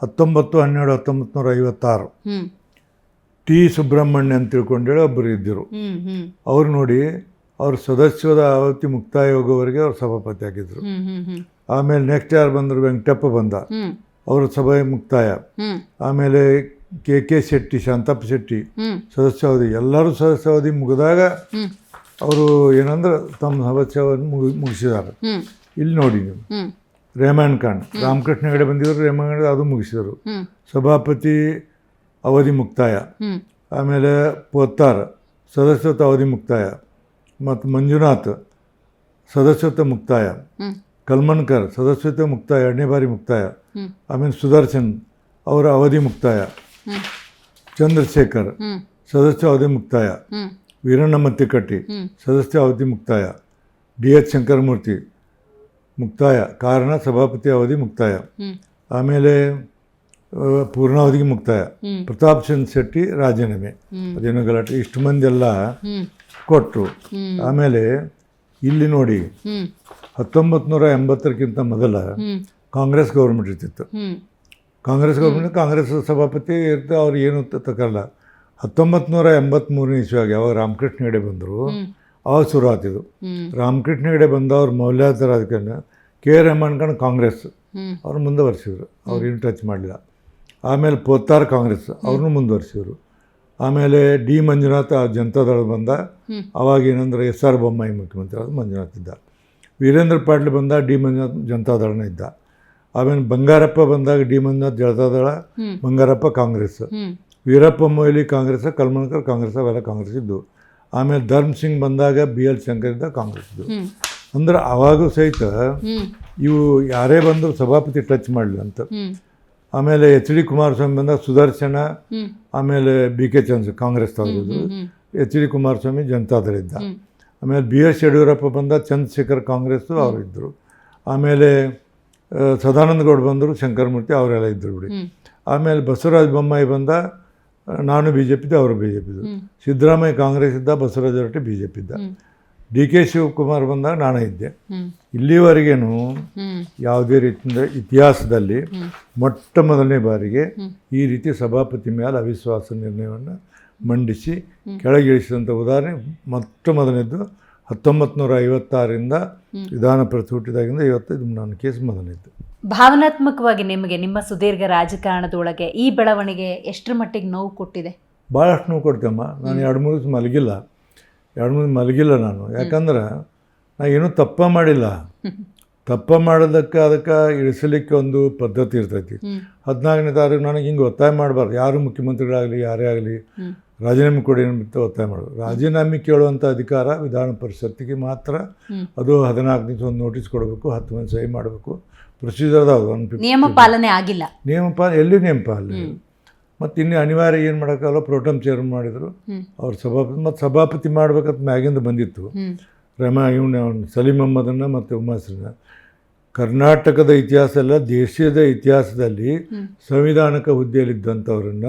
1912-1956 T Subrahmanya ಅಂತ ತಿಳ್ಕೊಂಡೇಳಿ ಒಬ್ಬರು ಇದ್ದರು. ಅವ್ರು ನೋಡಿ ಅವ್ರ ಸದಸ್ಯದ ಅವಧಿ ಮುಕ್ತಾಯೋಗವರೆಗೆ ಅವ್ರು ಸಭಾಪತಿ ಆಗಿದ್ದರು. ಆಮೇಲೆ ನೆಕ್ಸ್ಟ್ ಯಾರು ಬಂದರು, ವೆಂಕಟಪ್ಪ ಬಂದ, ಅವರು ಸಭೆ ಮುಕ್ತಾಯ. ಆಮೇಲೆ ಕೆ ಶೆಟ್ಟಿ, ಶಾಂತಪ್ಪ ಶೆಟ್ಟಿ ಸದಸ್ಯಾವಧಿ, ಎಲ್ಲರೂ ಸದಸ್ಯಾವಧಿ ಮುಗಿದಾಗ ಅವರು ಏನಂದ್ರೆ ತಮ್ಮ ಸದಸ್ಯಾವಧಿ ಮುಗಿಸಿದ್ದಾರೆ. ಇಲ್ಲಿ ನೋಡಿ ನೀವು ರೇಮಾನ್ ಖಾನ್, ರಾಮಕೃಷ್ಣ ಹೆಗಡೆ ಬಂದಿದ್ದರು, ರೇಮಾನ್ ಖಾನ್ ಅದು ಮುಗಿಸಿದರು. ಸಭಾಪತಿ ಅವಧಿ ಮುಕ್ತಾಯ. ಆಮೇಲೆ ಪೋತ್ತಾರ್ ಸದಸ್ಯತ್ವ ಅವಧಿ ಮುಕ್ತಾಯ. ಮತ್ತು ಮಂಜುನಾಥ್ ಸದಸ್ಯತ್ವ ಮುಕ್ತಾಯ. ಕಲ್ಮನ್ಕರ್ ಸದಸ್ಯತ್ವ ಮುಕ್ತಾಯ, 2ನೇ ಬಾರಿ ಮುಕ್ತಾಯ. ಆಮೇಲೆ ಸುದರ್ಶನ್ ಅವರ ಅವಧಿ ಮುಕ್ತಾಯ. ಚಂದ್ರಶೇಖರ್ ಸದಸ್ಯ ಅವಧಿ ಮುಕ್ತಾಯ. ವೀರಣ್ಣ ಮತ್ತಿಕಟ್ಟಿ ಸದಸ್ಯ ಅವಧಿ ಮುಕ್ತಾಯ. ಡಿ.ಎಚ್. ಶಂಕರಮೂರ್ತಿ ಮುಕ್ತಾಯ, ಕಾರಣ ಸಭಾಪತಿ ಅವಧಿ ಮುಕ್ತಾಯ. ಆಮೇಲೆ ಪೂರ್ಣಾವಧಿಗೆ ಮುಕ್ತಾಯ. ಪ್ರತಾಪ್ ಚಂದ್ರ ಶೆಟ್ಟಿ ರಾಜೀನಾಮೆ, ಅದೇನೋ ಗಲಾಟೆ, ಇಷ್ಟು ಮಂದಿ ಎಲ್ಲ ಕೊಟ್ಟರು. ಆಮೇಲೆ ಇಲ್ಲಿ ನೋಡಿ 1980ಕ್ಕಿಂತ ಮೊದಲ ಕಾಂಗ್ರೆಸ್ ಗೌರ್ಮೆಂಟ್ ಇರ್ತಿತ್ತು. ಕಾಂಗ್ರೆಸ್ ಗೌರ್ಮೆಂಟ್ ಕಾಂಗ್ರೆಸ್ ಸಭಾಪತಿ ಇರ್ತಾರೆ, ಅವ್ರು ಏನು ತಗೊಲ್ಲ. 1983 ಇಸ್ವಿಯಾಗಿ ಯಾವಾಗ ರಾಮಕೃಷ್ಣ ಹೆಗಡೆ ಬಂದರು ಅವಾಗ ಶುರು ಆಗ್ತಿದ್ದು. ರಾಮಕೃಷ್ಣ ಹೆಗಡೆ ಬಂದ ಅವ್ರ ಮೌಲ್ಯಾಧಾರ ರಾಜಕಾರಣ. ಕೆ ರೇಮಾನ್ ಖಾನ್ ಕಾಂಗ್ರೆಸ್ ಅವ್ರು ಮುಂದುವರಿಸಿದ್ರು, ಅವ್ರೇನು ಟಚ್ ಮಾಡಲಿಲ್ಲ. ಆಮೇಲೆ ಪೋತ್ತಾರ್ ಕಾಂಗ್ರೆಸ್ ಅವ್ರನ್ನೂ ಮುಂದುವರಿಸಿದ್ರು. ಆಮೇಲೆ ಡಿ ಮಂಜುನಾಥ್ ಜನತಾದಳ ಬಂದ, ಅವಾಗ ಏನಂದ್ರೆ S.R. ಬೊಮ್ಮಾಯಿ ಮುಖ್ಯಮಂತ್ರಿ, ಅದು ಮಂಜುನಾಥ್ ಇದ್ದ. ವೀರೇಂದ್ರ ಪಾಟೀಲ್ ಬಂದ, ಡಿ ಮಂಜುನಾಥ್ ಜನತಾದಳನೇ ಇದ್ದ. ಆಮೇಲೆ ಬಂಗಾರಪ್ಪ ಬಂದಾಗ ಡಿ ಮಂಜುನಾಥ್ ಜನತಾದಳ, ಬಂಗಾರಪ್ಪ ಕಾಂಗ್ರೆಸ್. ವೀರಪ್ಪ ಮೊಯ್ಲಿ ಕಾಂಗ್ರೆಸ್, ಕಲ್ಮನ್ಕರ್ ಕಾಂಗ್ರೆಸ್, ಅವೆಲ್ಲ ಕಾಂಗ್ರೆಸ್ ಇದ್ದು. ಆಮೇಲೆ ಧರ್ಮ್ ಸಿಂಗ್ ಬಂದಾಗ B.L. ಶಂಕರ್ ಇದ್ದ, ಕಾಂಗ್ರೆಸ್ ಇದ್ದು. ಅಂದ್ರೆ ಅವಾಗೂ ಸಹಿತ ಇವು ಯಾರೇ ಬಂದರೂ ಸಭಾಪತಿ ಟಚ್ ಮಾಡಲಿಲ್ಲ ಅಂತ. ಆಮೇಲೆ H.D. ಕುಮಾರಸ್ವಾಮಿ ಬಂದಾಗ ಸುದರ್ಶನ, ಆಮೇಲೆ B.K. ಚಂದ್ರ ಕಾಂಗ್ರೆಸ್ ತಗೊಂಡಿದ್ದು, H.D. ಕುಮಾರಸ್ವಾಮಿ ಜನತಾದಳ ಇದ್ದ. ಆಮೇಲೆ B.S. ಯಡಿಯೂರಪ್ಪ ಬಂದ, ಚಂದ್ರಶೇಖರ್ ಕಾಂಗ್ರೆಸ್ಸು ಅವರು ಇದ್ದರು. ಆಮೇಲೆ ಸದಾನಂದ ಗೌಡ ಬಂದರು, ಶಂಕರಮೂರ್ತಿ ಅವರೆಲ್ಲ ಇದ್ದರು ಬಿಡಿ. ಆಮೇಲೆ ಬಸವರಾಜ ಬೊಮ್ಮಾಯಿ ಬಂದ, ನಾನು BJP ಇದ್ದೆ, ಅವರು BJP ಇದ್ದರು. ಸಿದ್ದರಾಮಯ್ಯ ಕಾಂಗ್ರೆಸ್ ಇದ್ದ, ಬಸವರಾಜ ಹೊರಟ್ಟಿ BJP ಇದ್ದ. D.K. ಶಿವಕುಮಾರ್ ಬಂದಾಗ ನಾನು ಇದ್ದೆ. ಇಲ್ಲಿವರೆಗೇನು ಯಾವುದೇ ರೀತಿಯಿಂದ ಇತಿಹಾಸದಲ್ಲಿ ಮೊಟ್ಟ ಮೊದಲನೇ ಬಾರಿಗೆ ಈ ರೀತಿ ಸಭಾಪತಿ ಮೇಲೆ ಅವಿಶ್ವಾಸ ನಿರ್ಣಯವನ್ನು ಮಂಡಿಸಿ ಕೆಳಗಿಳಿಸಿದಂಥ ಉದಾಹರಣೆ ಮೊಟ್ಟ ಮೊದಲನೇದು 1956ರಿಂದ ವಿಧಾನ ಪರಿಷತ್ ಹುಟ್ಟಿದಾಗಿಂದ ಇವತ್ತು ನನ್ನ ಕೇಸ್ ಮೊದಲನೇದು. ಭಾವನಾತ್ಮಕವಾಗಿ ನಿಮಗೆ ನಿಮ್ಮ ಸುದೀರ್ಘ ರಾಜಕಾರಣದೊಳಗೆ ಈ ಬೆಳವಣಿಗೆ ಎಷ್ಟರ ಮಟ್ಟಿಗೆ ನೋವು ಕೊಟ್ಟಿದೆ? ಭಾಳಷ್ಟು ನೋವು ಕೊಡ್ತೇಮ್ಮ. ನಾನು 2-3 ದಿವಸ ಮಲಗಿಲ್ಲ ನಾನು. ಯಾಕಂದ್ರೆ ನಾ ಏನೂ ತಪ್ಪ ಮಾಡಿಲ್ಲ. ತಪ್ಪ ಮಾಡೋದಕ್ಕೆ ಅದಕ್ಕೆ ಇಳಿಸಲಿಕ್ಕೆ ಒಂದು ಪದ್ಧತಿ ಇರ್ತೈತಿ. 14ನೇ ತಾರೀಕು ನನಗೆ ಹಿಂಗೆ ಒತ್ತಾಯ ಮಾಡಬಾರ್ದು. ಯಾರು ಮುಖ್ಯಮಂತ್ರಿಗಳಾಗಲಿ ಯಾರೇ ಆಗಲಿ ರಾಜೀನಾಮೆ ಕೊಡಿ ಅಂತ ಒತ್ತಾಯ ಮಾಡೋದು. ರಾಜೀನಾಮೆ ಕೇಳುವಂಥ ಅಧಿಕಾರ ವಿಧಾನ ಪರಿಷತ್ತಿಗೆ ಮಾತ್ರ. ಅದು 14 ದಿವಸ ಒಂದು ನೋಟಿಸ್ ಕೊಡಬೇಕು, 10 ಮಂದಿ ಸಹಿ ಮಾಡಬೇಕು, ಪ್ರೊಸೀಜರ್ ಅದಾವ. ನಿಯಮ ಪಾಲನೆ ಆಗಿಲ್ಲ. ಎಲ್ಲಿ ನಿಯಮ ಪಾಲನೆ. ಮತ್ತು ಇನ್ನು ಅನಿವಾರ್ಯ ಏನು ಮಾಡೋಕ್ಕಾಗಲ್ಲ, ಪ್ರೋಟಮ್ ಚೇರ್ ಮಾಡಿದರು ಅವ್ರು ಸಭಾಪತಿ. ಮತ್ತು ಸಭಾಪತಿ ಮಾಡ್ಬೇಕಂತ ಮ್ಯಾಗಿಂದ ಬಂದಿತ್ತು. ಇವನು ಸಲೀಂ ಅಹ್ಮದನ್ನು ಮತ್ತು ಉಮಾಶ್ರೀನ. ಕರ್ನಾಟಕದ ಇತಿಹಾಸ ಎಲ್ಲ, ದೇಶದ ಇತಿಹಾಸದಲ್ಲಿ ಸಂವಿಧಾನಕ ಹುದ್ದೆಯಲ್ಲಿದ್ದಂಥವ್ರನ್ನ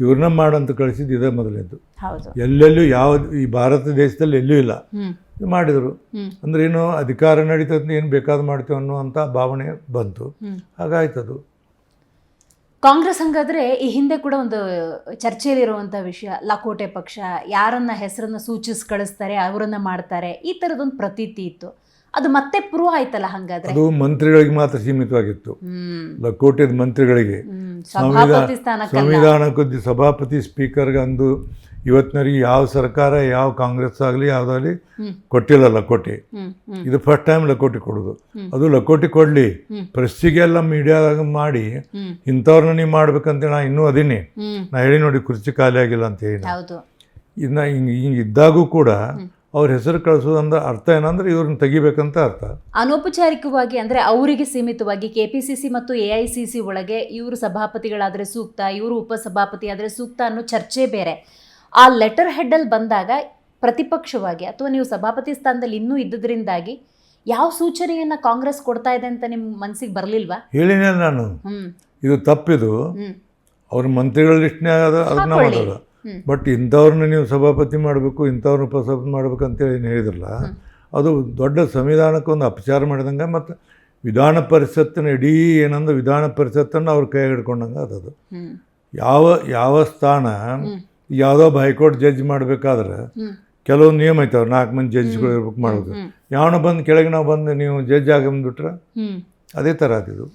ಇವ್ರನ್ನ ಮಾಡಂತ ಕಳಿಸಿದ್ದು ಇದೇ ಮೊದಲನೇದು. ಎಲ್ಲೆಲ್ಲೂ ಈ ಭಾರತ ದೇಶದಲ್ಲಿ ಎಲ್ಲೂ ಇಲ್ಲ. ಮಾಡಿದರು ಅಂದ್ರೆ ಏನು, ಅಧಿಕಾರ ನಡೀತದೆ, ಏನು ಬೇಕಾದ ಮಾಡ್ತೀವಿ ಅನ್ನುವಂಥ ಭಾವನೆ ಬಂತು. ಹಾಗಾಯ್ತದು. ಕಾಂಗ್ರೆಸ್ ಹಂಗಾದ್ರೆ ಈ ಹಿಂದೆ ಕೂಡ ಒಂದು ಚರ್ಚೆಯಲ್ಲಿರುವಂಥ ವಿಷಯ, ಲಕೋಟೆ ಪಕ್ಷ, ಯಾರನ್ನ ಹೆಸರನ್ನ ಸೂಚಿಸಿ ಕಳಿಸ್ತಾರೆ ಅವರನ್ನ ಮಾಡ್ತಾರೆ, ಈ ಥರದೊಂದು ಪ್ರತೀತಿ ಇತ್ತು. ಅದು ಮತ್ತೆ ಪ್ರೂವ್ ಆಯ್ತಲ್ಲ ಹಂಗಾದ್ರೆ? ಅದು ಮಂತ್ರಿಗಳಿಗೆ ಮಾತ್ರ ಸೀಮಿತವಾಗಿತ್ತು, ಲಕೋಟೆದ ಮಂತ್ರಿಗಳಿಗೆ. ಸಂವಿಧಾನಕ್ಕೆ ಸಭಾಪತಿ ಸ್ಪೀಕರ್ಗೆ ಅಂದು ಇವತ್ತಿನವರೆಗೆ ಯಾವ ಸರ್ಕಾರ, ಯಾವ ಕಾಂಗ್ರೆಸ್ ಆಗಲಿ ಯಾವುದಾಗಲಿ ಕೊಟ್ಟಿಲ್ಲ ಲಕೋಟೆ. ಇದು ಫಸ್ಟ್ ಟೈಮ್ ಲಕೋಟೆ ಕೊಡೋದು. ಅದು ಲಕೋಟೆ ಕೊಡಲಿ, ಪ್ರೆಸ್ಸಿಗೆಲ್ಲ ಮೀಡಿಯಾದಾಗ ಮಾಡಿ ಇಂಥವ್ರನ್ನ ನೀವು ಮಾಡ್ಬೇಕಂತ ನಾ ಇನ್ನೂ ಅದೀನಿ. ನಾ ಹೇಳಿ ನೋಡಿ, ಕುರ್ಚಿ ಖಾಲಿ ಆಗಿಲ್ಲ ಅಂತ ಹೇಳಿ. ಇನ್ನು ಹಿಂಗೆ ಇದ್ದಾಗೂ ಕೂಡ ಅವ್ರ ಹೆಸರು ಕಳಿಸೋದು ಅಂದ್ರೆ ಅರ್ಥ ಏನಂದ್ರೆ ಇವ್ರನ್ನ ತೆಗಿಬೇಕಂತ ಅರ್ಥ. ಅನೌಪಚಾರಿಕವಾಗಿ ಅಂದರೆ ಅವರಿಗೆ ಸೀಮಿತವಾಗಿ KPCC ಮತ್ತು AICC ಒಳಗೆ ಇವರು ಸಭಾಪತಿಗಳಾದರೆ ಸೂಕ್ತ, ಇವರು ಉಪಸಭಾಪತಿ ಆದರೆ ಸೂಕ್ತ ಅನ್ನೋ ಚರ್ಚೆ ಬೇರೆ. ಆ ಲೆಟರ್ ಹೆಡ್ಡಲ್ಲಿ ಬಂದಾಗ ಪ್ರತಿಪಕ್ಷವಾಗಿ ಅಥವಾ ನೀವು ಸಭಾಪತಿ ಸ್ಥಾನದಲ್ಲಿ ಇನ್ನೂ ಇದ್ದದ್ರಿಂದಾಗಿ ಯಾವ ಸೂಚನೆಯನ್ನು ಕಾಂಗ್ರೆಸ್ ಕೊಡ್ತಾ ಇದೆ ಅಂತ ನಿಮ್ಮ ಮನಸ್ಸಿಗೆ ಬರಲಿಲ್ವಾ? ಹೇಳಿನೇ ನಾನು, ಇದು ತಪ್ಪಿದು. ಅವ್ರ ಮಂತ್ರಿಗಳ ಲಿಸ್ಟ್ನೇ ಅದನ್ನ ಮಾಡೋದು. ಬಟ್ ಇಂಥವ್ರನ್ನ ನೀವು ಸಭಾಪತಿ ಮಾಡಬೇಕು, ಇಂಥವ್ರನ್ನ ಉಪಸಭಾಪತಿ ಮಾಡ್ಬೇಕಂತೇಳಿ ಏನು ಹೇಳಿದ್ರಲ್ಲ, ಅದು ದೊಡ್ಡ ಸಂವಿಧಾನಕ್ಕೆ ಒಂದು ಅಪಚಾರ ಮಾಡಿದಂಗೆ. ಮತ್ತು ವಿಧಾನ ಪರಿಷತ್ತಿನ ಇಡೀ ಏನಂದ್ರೆ ವಿಧಾನ ಪರಿಷತ್ತನ್ನು ಅವ್ರ ಕೈ ಹಿಡ್ಕೊಂಡಂಗೆ ಅದದು. ಹ್ಮ್ ಯಾವ ಸ್ಥಾನ ಯಾವುದೋ ಹೈಕೋರ್ಟ್ ಜಡ್ಜ್ ಮಾಡಬೇಕಾದ್ರೆ ಕೆಲವೊಂದು ನಿಯಮ ಐತವ್ರು 4 ಮಂದಿ ಜಡ್ಜ್ಗಳು ಇರ್ಬೇಕು ಮಾಡೋದು. ಯಾವನ ಬಂದು ಕೆಳಗೆ ನಾವು ಬಂದು ನೀವು ಜಡ್ಜ್ ಆಗಂದ್ಬಿಟ್ರೆ ಹ್ಮ್ ಅದೇ ಥರ ಅದಿದು.